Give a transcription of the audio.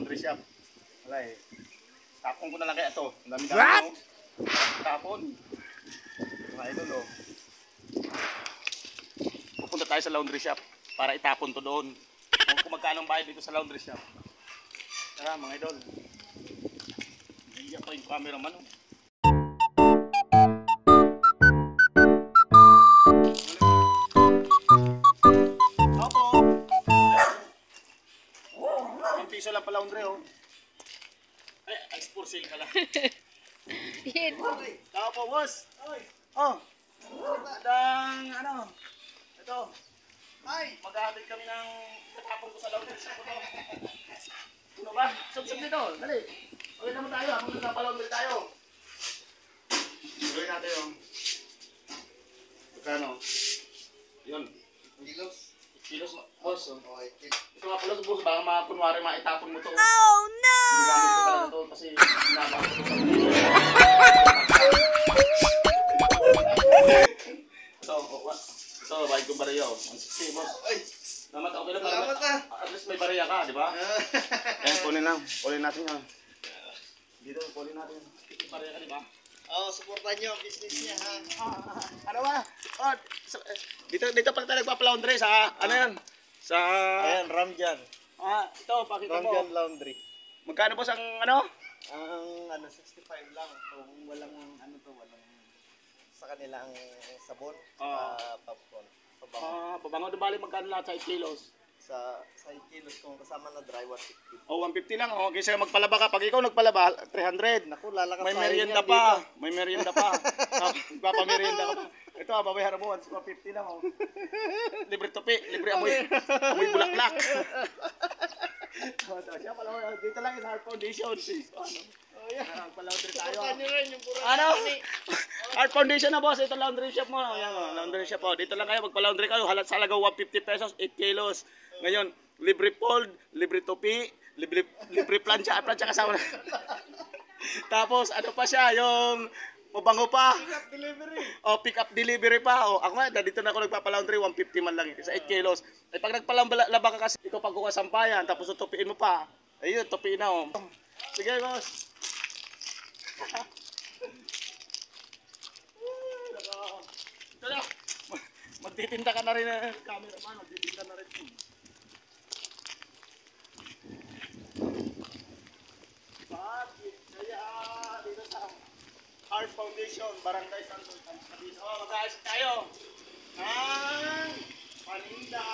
laundry shop. Wala eh. Tapon ko na lang kaya ito. Ang dami-dami mo. Tapon. Mga idol oh. Pupunta tayo sa laundry shop para itapon to doon. Kung magkano ang bayad dito sa laundry shop. Tara mga idol. Iiyak pa yung cameraman oh. Piso lang pala laundry oh. Ay, ice for sale pala. Tao po, boss. Oh. Dang ano? Ito. Ay, maghahatid kami ng katapon ko sa laundry shop ko. Ano ba? Sub-sub nito. Dali. Okay naman tayo. Habang nagpapalaundry tayo. Gawin natin yung magkano? Yun. Kilos. Kilos, boss. Okay, kilos. Ito nga pala, boss. Baka kunwari maitapon mo to. Oh, no! Ginamit ko talaga to kasi ginamit ko So, bayad kong bariya. 160, boss. Ay! Salamat, okay lang. Salamat ka. At least may bariya ka, di ba? Ayan, kunin lang. Kunin natin yan. Dito, kunin natin. May bariya ka, di ba? Oo, supportan nyo ang business niya, ha? Ano ba? Oh, dito pala tayo nagpapalaundry sa, ano yan? Sa... Ayan, Ramjan. Ito, pakita mo. Ramjan Laundry. Magkano po ang ano? Ang 65 lang. Kung walang, walang sa kanilang sabon, popcorn. Pabango na bali magkano lahat sa 8 kilos? Sa kilos kung kasama na dry 150. Oh, 150 lang. Oh, kasi magpalaba ka. Pag ikaw nagpalaba, 300. Naku, lalakas may merienda pa. Dito. May merienda pa. Papamerienda ka pa. Ito, babayaran mo. 150 lang. Oh. Libre topi. Libre amoy bulaklak. Siya pala. Dito lang sa Art Foundation. Palaundry tayo. Ano? Art Foundation na boss. Ito laundry shop mo. Ayan, laundry shop. Oh. Dito lang kayo. Magpalaundry kayo. Halat sa lagaw 150 pesos. 8 kilos. Ngayon, libre fold, libre topi, libre plancha kasama na. Tapos, ano pa siya, yung mabango pa. Pick up delivery. Pick up delivery pa. Ako nga, dito na ako nagpapalaundry, 150 man lang. Sa 8 kilos. Ay, pag nagpalaba ka kasi, ikaw pag kukasampayan, tapos tutupiin mo pa. Ayun, tupiin na, oh. Sige, boss. Ito na. Magtitinda ka na rin, cameraman. Magtitinda na rin. Dito sa Art Foundation, Barangay Santo Cruz. Mag-aayos tayo ng paninda.